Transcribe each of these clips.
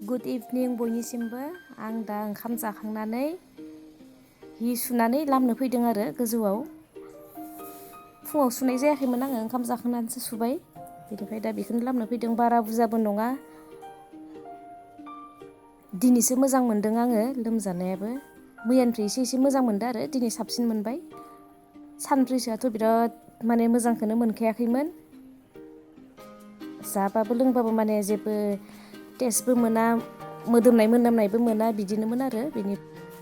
Good इभिनिं बयनिसिमबो। आं दा ओंखाम जाखांनानै हि सुनानै लामनो फैदों आरो गोजौआव। फुङाव सुनाय जायाखैमोन, आङो ओंखाम जाखांनानैसो सुबाय। बेनिफ्राय दा बेखौनो लामनो फैदों। बारा बुरजाबो नङा। दिनैसो मोजां मोनदों आङो लोमजानायाबो। मैयानिफ्राय एसे मोजां मोनदों आरो दिनै साबसिन मोनबाय। सानब्रैसोआथ' बिराद माने मोजांखौनो मोनखायाखैमोन। जाबाबो लोंबाबो माने जेबो टेस्टबो मोना, मोदोमनायबो मोना, बिदिनोमोन आरो।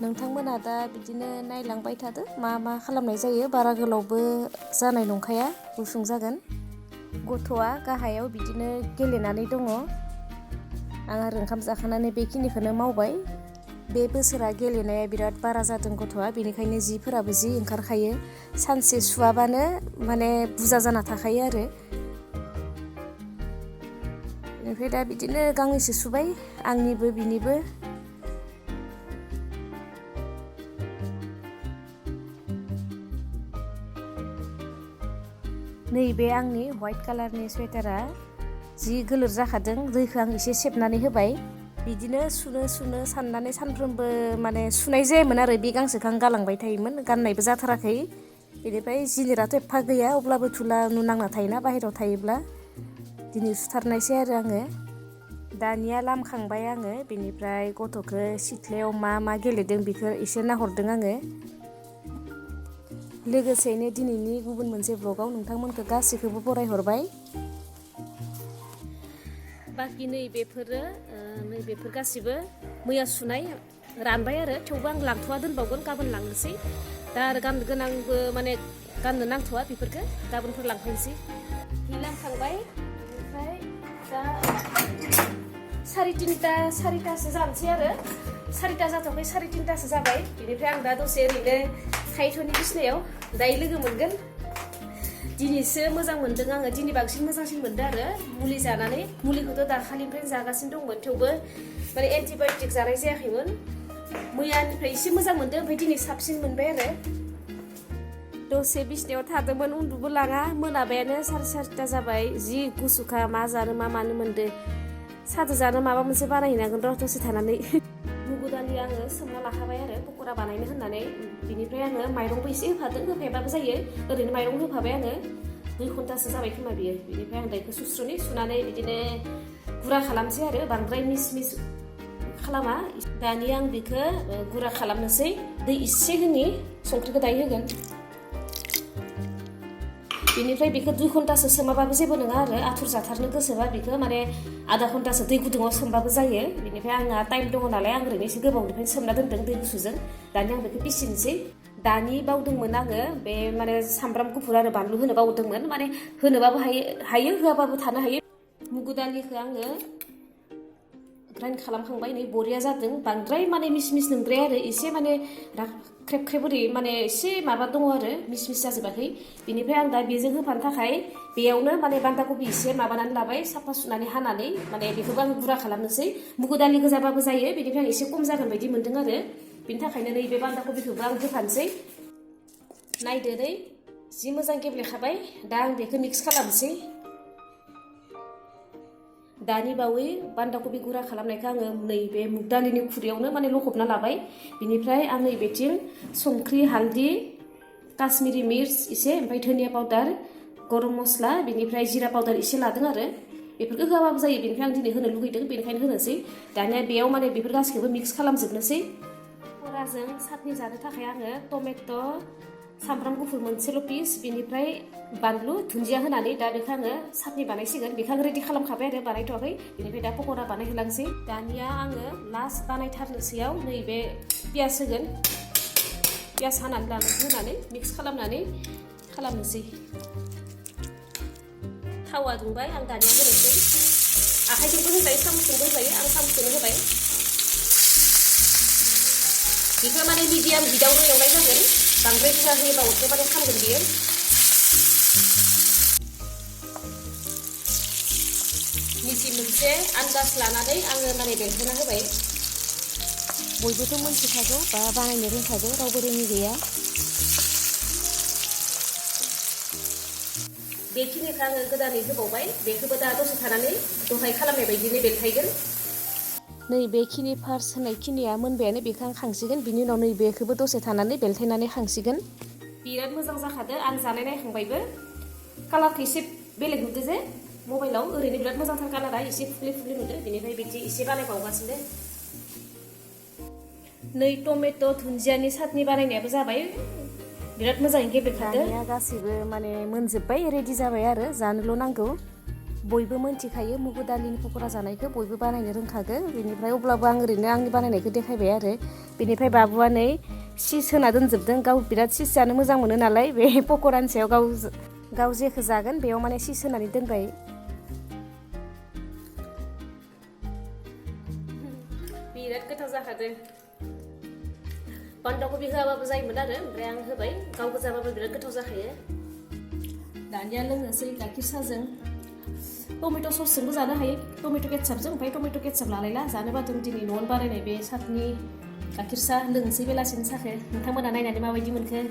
नोंथांमोना दा बिदिनो नायलांबाय थादो मा खालामनाय जायो। बारा गोलावबो जानाय नंखाया, गुसुं जागोन। गथ'आ गाहायाव बिदिनो गेलेनानै दङ। आं आरो ओंखाम जाखांनानै बेखिनिखौनो मावबाय। बे बोसोरा गेलेनाया बिराद बारा जादों गथ'आ, बेनिखायनो जिफोराबो जि ओंखारखायो। सानसे सुवाबानो माने बुरजा जाना थाखायो आरो। बेनिफ्राय दा बिदिनो गांनैसो सुबाय, आंनिबो बिनिबो। नैबे आंनि व्हाइट कालारनि स्वेटारा जि गोलोर जाखादों। दैखौ आं एसे सेबनानै होबाय। बिदिनो सुनो साननानै सानफ्रोमबो माने सुनाय जायामोन आरो। बे गांसेखौ आं गालांबाय थायोमोन, गाननायबो जाथाराखै। बेनिफ्राय जिनिराथ' एफा गैया, अब्लाबो धुला नांना थायोना बाहेरायाव थायोब्ला। दिनै सुथारनायसै आरो आङो। दानिया लामखांबाय आङो। बेनिफ्राय गथ'खौ सिथ्लायाव मा गेलेदों बेखौ एसे नाहरदों आङो। लोगोसेनो दिनैनि गुबुन मोनसे ब्लगाव नोंथांमोनखौ गासैखौबो बरायहरबाय। बाखि नैबेफोर गासिबो मैया सुनाय रानबाय आरो। थेवबो आं लांथ'वा, दोनबावगोन, गाबोन लांनोसै। दा आरो गाननो गोनांबो माने गाननो नांथ'वा, बेफोरखौ गाबोनफोर लांफैनोसै। हि लामखांबाय। ओमफ्राय दा 3:30 जानोसै आरो। 4ता जाथ'वाखै, 3:30 जाबाय। बेनिफ्राय आं दा दसे ओरैनो थाइथ'नि बिसिनायाव। दायो लोगो मोनगोन। दिनैसो मोजां मोनदों आङो, दिनै बांसिन मोजांसिन मोनदों आरो। मुलि जानानै, मुलिखौथ' दाखालिनिफ्रायनो जागासिनो दंमोन, थेवबो माने एन्टिबाय'टिक जानाय जायाखैमोन। मैयानिफ्राय एसे मोजां मोनदों, ओमफ्राय दिनै साबसिन मोनबाय आरो। दसे बिसिनायाव थादोंमोन, उन्दुबो लाङा। मोनाबायानो, 4:30 जाबाय। जि गुसुखा, मा जानो मा मानो मोनदो। साहाजों जानो माबा मोनसे बानायहैनांगोन र' दसे थानानै। मुगु दालि आङो सोमना लाखाबाय आरो पक'रा बानायनो होननानै। बिनिफ्राय आङो माइरंबो एसे होफादों, होफायाबाबो जायो। ओरैनो माइरं होफाबाय आङो। 2 घन्टासो जाबाय खोमा बियो। बिनिफ्राय आं दैखौ सुनानै बिदिनो गुरा खालामसै आरो। बांद्राय मिस खालामा। दानिया आं बेखौ गुरा खालामनोसै। दै एसे होनि, संख्रिखौ दायो होगोन। बेनिफ्राय बेखौ 2 घन्टासो सोमाबाबो जेबो नङा आरो। आथुर जाथारनो गोसोबा बेखौ माने आधा घन्टासो दै गुदुङाव सोमबाबो जायो। बेनिफ्राय आंहा टाइम दङ नालाय, आं ओरैनो एसे गोबावनिफ्रायनो सोमना दोन्दों दै गुसुजों। दानिया आं बेखौ फिसिनोसै। दानि बावदोंमोन आङो, बे माने सामब्राम गुफुर आरो बानलु होनो बावदोंमोन। माने होनोबाबो हायो, होआबाबो थानो हायो। मुगु दालिखौ आङो ग्राइन्ड खालामखांबाय। नै बरिया जादों। बांद्राय माने मिस नंद्राया आरो। एसे माने ख्रेब ओरै माने एसे माबा दङ आरो, मिस जाजोबाखै। बेनिफ्राय आं दा बेजों होफानो थाखाय बेयावनो माने बान्दा कबि एसे माबानानै लाबाय, साफा सुनानै हानानै। माने बेखौबो आं गुरा खालामनोसै। मुगु दालि गोजाबाबो जायो। बेनिफ्राय आं एसे खम जागोन बायदि मोनदों आरो। बेनि थाखायनो नैबे बान्दा कबिखौबो आं होफानोसै। नायदो नै, जि मोजां गेब्लेखाबाय। दा आं बेखौ मिक्स खालामनोसै। दानि बावै बान्दा कबि गुरा खालामनायखौ आङो नैबे मुग दालिनि खुरैयावनो माने लखबना लाबाय। बिनिफ्राय आं नैबेथिं संख्रि, हालदि, काश्मिरि मिर्च एसे, ओमफ्राय धनिया पाउदार, गरम मस्ला, बेनिफ्राय जिरा पाउदार एसे लादों आरो। बेफोरखौ होआबाबो जायो। बेनिफ्राय आं दिनै होनो लुगैदों, बेनिखायनो होनोसै। दानिया बेयाव माने बेफोर गासैखौबो मिक्स खालामजोबनोसै। पक'राजों साटनि जानो थाखाय आङो टमेट', सामब्राम गुफुर मोनसेल' पिस, बेनिफ्राय बानलु, दुन्दिया होनानै दा बेखौ आङो साटनि बानायसिगोन। बेखौ आं रेडि खालामखाबाय आरो, बानायथ'वाखै। बेनिफ्राय दा पक'रा बानायहोलांसै। दानिया आङो लास्ट बानायथारनोसैयाव नैबे पियास होगोन। पियास होनानै मिक्स खालामनोसै। थावा दुंबाय, आं दानिया होनोसै। आखाइजोंबो होजायो, सामसजोंबो होजायो। आं सामसजोंनो होबाय। बेखौ माने मिडियाम हिटआवनो एवनाय जागोन। बांद्राय बुरजा होयोबा एखेबारे खामगोन बियो। निजि मोनसे आन्दाज लानानै आङो माने बेलथायना होबाय। बयबोथ' मोनथिखागौ बा बानायनो रोंखागौ, रावबो रोङि गैया। बेखिनिखौ आङो गोदानै होबावबाय। बेखौबो दा दसे थानानै दहाय खालामनाय बायदिनो बेलथायगोन। नैबेखिनि फार्स्ट होनायखिनिया मोनबायानो बेखौ आं खांसिगोन बिनि उनाव नैबेखौबो दसे थानानै बेलथायनानै खांसिगोन बिराद मोजां जाखादो आं जानाय नायखांबायबो कालारखौ एसे बेलेग नुदो जे मबाइलाव ओरैनो बिराद मोजांथार कालारा एसे फुफ्ले फुफ्ले नुदो बेनिफ्राय बिदि एसे बानायबावगासिनो नै टमेट' दुन्दियानि साटनि बानायनायाबो जाबाय बिराद मोजाङै गेब्लेखादो गासैबो माने मोनजोब्बाय रेडि जाबाय आरो जानोल' नांगौ बयबो मोनथिखायो मुगु दालिनि पकरा जानायखौ बयबो बानायनो रोंखागो बेनिफ्राय अब्लाबो आं ओरैनो आंनि बानायनायखौ देखायबाय आरो बेनिफ्राय बाबुआ नै चिज होना दोनजोबदों गाव बिराद चिज जानो मोजां मोनो नालाय बे पकरानि सायाव गाव जेखौ जागोन बेयाव माने चिज होनानै दोनबाय बिराद गोथाव जाखादो बान्दा कबि होआबाबो जायोमोन आरो ओमफ्राय आं होबाय गाव गोजाबाबो बिराद गोथाव जाखायो दानिया लोंनोसै गाइखेर साहजों टमेट' ससजोंबो जानो हायो टमेट' केचापजों ओमफ्राय टमेट' केचाप लालायला जानोबाथ' दिनै न'आवनो बानायनाय बे साटनि गाइखेर साहा लोंनोसै बेलासिनि साहखौ नोंथांमोना नायनानै माबायदि मोनखो